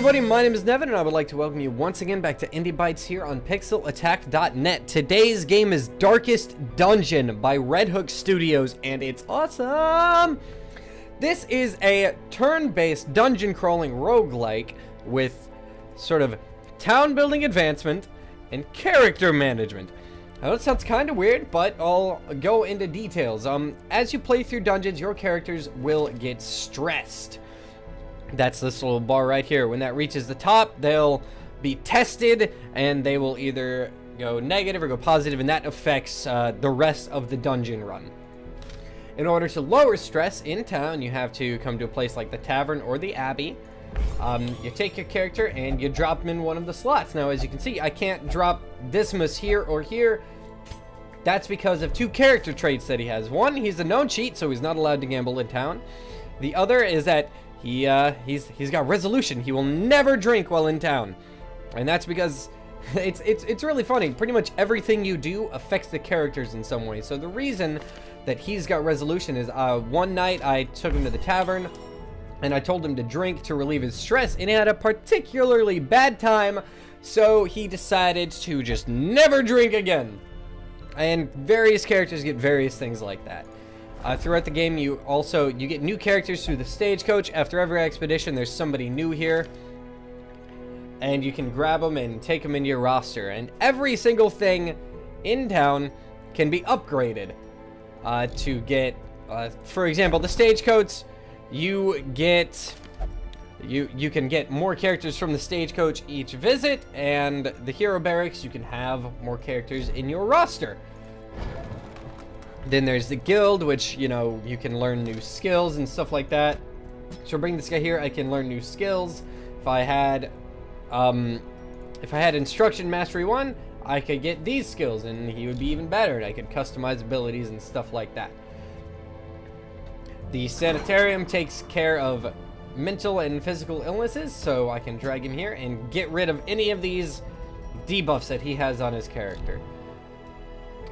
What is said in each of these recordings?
everybody, my name is Nevyn, and I would like to welcome you once again back to Bytes here on pixelattack.net. Today's game is Darkest Dungeon by Red Hook Studios, and it's awesome! This is a turn-based dungeon-crawling roguelike with sort of town-building advancement and character management. I know it sounds kind of weird, but I'll go into details. As you play through dungeons, your characters will get stressed. That's this little bar right here. When that reaches the top, they'll be tested, and they will either go negative or go positive, and that affects the rest of the dungeon run. In order to lower stress in town, you have to come to a place like the tavern or the abbey. You take your character and you drop him in one of the slots. Now, as you can see, I can't drop Dismas here or here. That's because of two character traits that he has. One, he's a known cheat, so he's not allowed to gamble in town. The other is that he's got resolution. He will never drink while in town, and that's because it's really funny. Pretty much everything you do affects the characters in some way. So the reason that he's got resolution is one night I took him to the tavern and I told him to drink to relieve his stress, and he had a particularly bad time, so he decided to just never drink again. And various characters get various things like that. Throughout the game, you get new characters through the stagecoach. After every expedition, there's somebody new here, and you can grab them and take them into your roster. And every single thing in town can be upgraded to get, for example, the stagecoach. You can get more characters from the stagecoach each visit, and the hero barracks, you can have more characters in your roster. Then there's the guild, which, you know, you can learn new skills and stuff like that. So bring this guy here, I can learn new skills. If I had instruction mastery 1, I could get these skills and he would be even better, and I could customize abilities and stuff like that. The sanitarium takes care of mental and physical illnesses, so I can drag him here and get rid of any of these debuffs that he has on his character.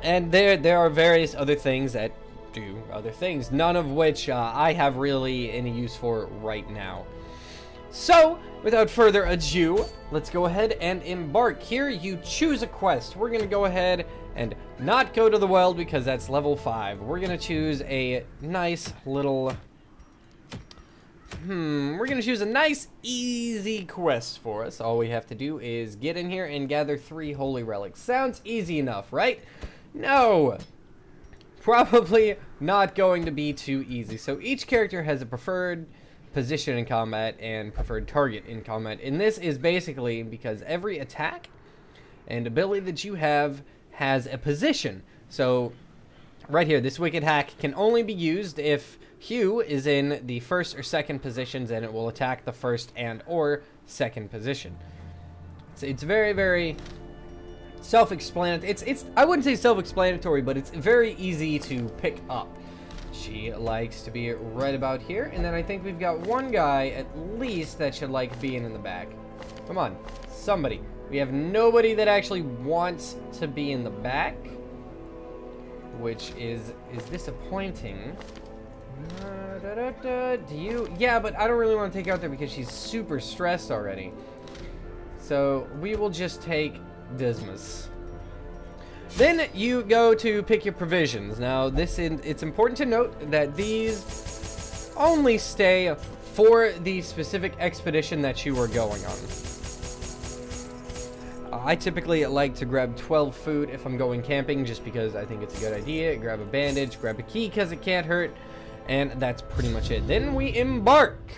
And there are various other things that do other things, none of which I have really any use for right now. So, without further ado, let's go ahead and embark. Here, you choose a quest. We're going to go ahead and not go to the well because that's level 5. We're going to choose a nice little... we're going to choose a nice, easy quest for us. All we have to do is get in here and gather 3 holy relics. Sounds easy enough, right? No! Probably not going to be too easy. So each character has a preferred position in combat and preferred target in combat. And this is basically because every attack and ability that you have has a position. So right here, this wicked hack can only be used if Hugh is in the first or second positions, and it will attack the first and or second position. It's very, very self-explanatory. I wouldn't say self-explanatory, but it's very easy to pick up. She likes to be right about here, and then I think we've got one guy at least that should like being in the back. Come on, somebody. We have nobody that actually wants to be in the back, which is disappointing. Do you? Yeah, but I don't really want to take her out there because she's super stressed already. So we will just take Dismas. Then you go to pick your provisions. Now, it's important to note that these only stay for the specific expedition that you are going on. I typically like to grab 12 food if I'm going camping, just because I think it's a good idea. Grab a bandage, grab a key because it can't hurt, and that's pretty much it. Then we embark.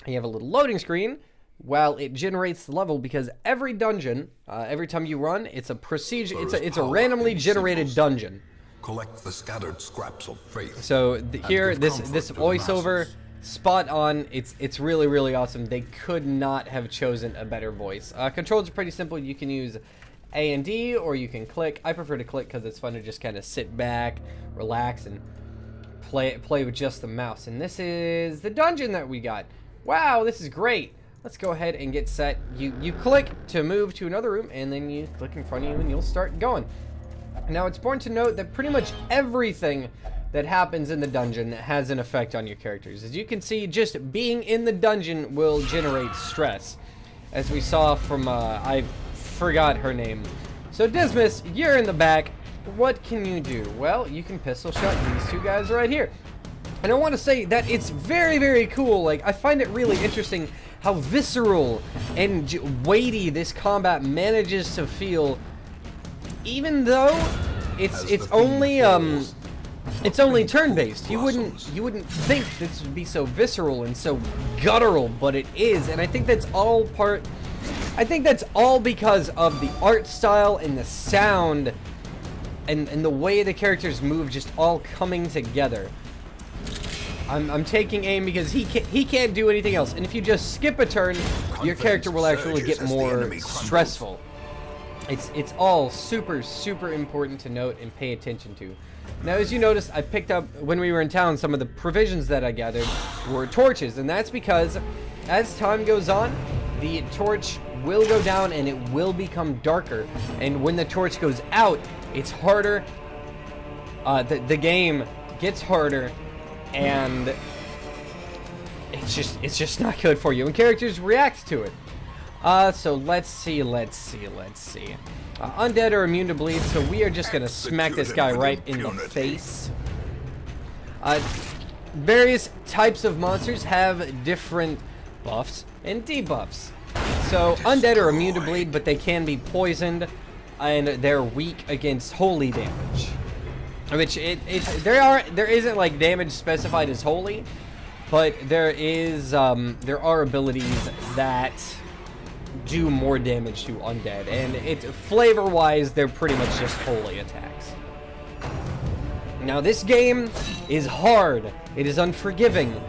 You have a little loading screen while it generates the level, because every dungeon, every time you run, it's a procedure. It's a randomly generated dungeon. Collect the scattered scraps of faith. So here, this voiceover, spot on. It's really, really awesome. They could not have chosen a better voice. Controls are pretty simple. You can use A and D, or you can click. I prefer to click because it's fun to just kind of sit back, relax, and play with just the mouse. And this is the dungeon that we got. Wow, this is great. Let's go ahead and get set. You click to move to another room, and then you click in front of you and you'll start going. Now, it's important to note that pretty much everything that happens in the dungeon that has an effect on your characters. As you can see, just being in the dungeon will generate stress. As we saw from, I forgot her name. So Dismas, you're in the back. What can you do? Well, you can pistol shot these two guys right here. And I want to say that it's very, very cool. Like, I find it really interesting how visceral and weighty this combat manages to feel, even though it's only turn-based. You wouldn't think this would be so visceral and so guttural, but it is, and I think that's all because of the art style and the sound and the way the characters move, just all coming together. I'm taking aim because he can't do anything else, and if you just skip a turn, your character will actually get more stressful. It's all super, super important to note and pay attention to. Now, as you noticed, I picked up, when we were in town, some of the provisions that I gathered were torches, and that's because as time goes on, the torch will go down and it will become darker, and when the torch goes out, it's harder, the game gets harder, and it's just not good for you, and characters react to it. So let's see. Undead are immune to bleed, so we are just gonna smack this guy right in the face. Various types of monsters have different buffs and debuffs. So undead are immune to bleed, but they can be poisoned, and they're weak against holy damage. Which there isn't like damage specified as holy, but there are abilities that do more damage to undead, and flavor-wise, they're pretty much just holy attacks. Now, this game is hard. It is unforgiving.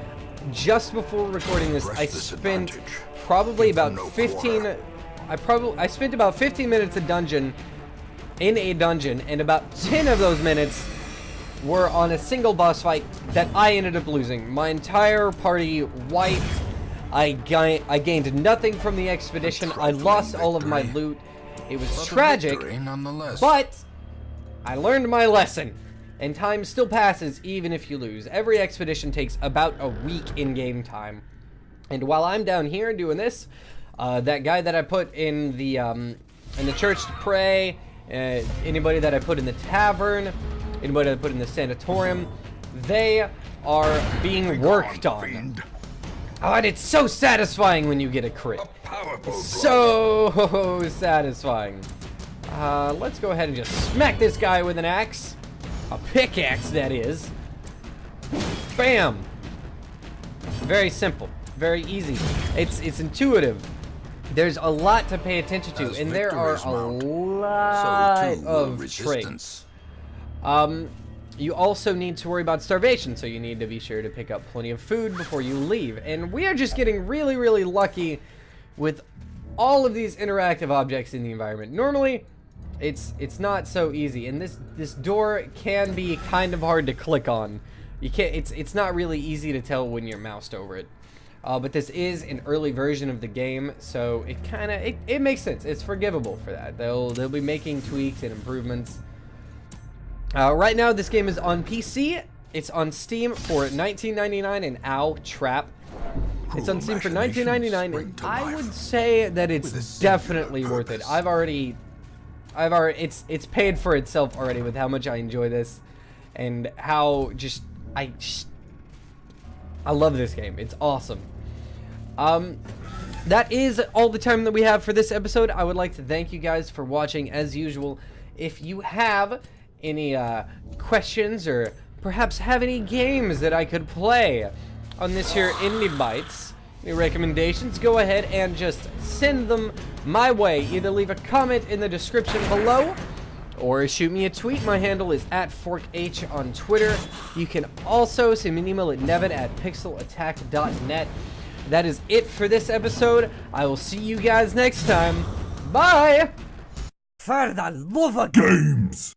Just before recording this, I spent probably about 15. I spent about 15 minutes in a dungeon, and about 10 of those minutes were on a single boss fight that I ended up losing. My entire party wiped. I gained nothing from the expedition. I lost all of my loot. It was tragic, but I learned my lesson. And time still passes even if you lose. Every expedition takes about a week in-game time. And while I'm down here doing this, that guy that I put in the church to pray, anybody that I put in the tavern, anybody that I put in the sanatorium, they are being worked on. Oh, and it's so satisfying when you get a crit. So satisfying. Let's go ahead and just smack this guy with an axe. A pickaxe, that is. Bam! Very simple. Very easy. It's intuitive. There's a lot to pay attention to, and there are a lot of traits. You also need to worry about starvation, so you need to be sure to pick up plenty of food before you leave. And we are just getting really, really lucky with all of these interactive objects in the environment. Normally, it's not so easy, and this door can be kind of hard to click on. You can't. It's not really easy to tell when you're moused over it. But this is an early version of the game, so it makes sense. It's forgivable for that. They'll be making tweaks and improvements. Right now, this game is on PC. It's on Steam for $19.99, and ow, trap. It's on Steam for $19.99, and I would say that it's definitely worth it. It's paid for itself already with how much I enjoy this, and how I love this game. It's awesome. That is all the time that we have for this episode. I would like to thank you guys for watching as usual. If you have any questions, or perhaps have any games that I could play on this here Indie Bytes, any recommendations, go ahead and just send them my way. Either leave a comment in the description below, or shoot me a tweet. My handle is @ForkH on Twitter. You can also send me an email at nevyn@pixelattack.net. That is it for this episode. I will see you guys next time. Bye! For the love of games!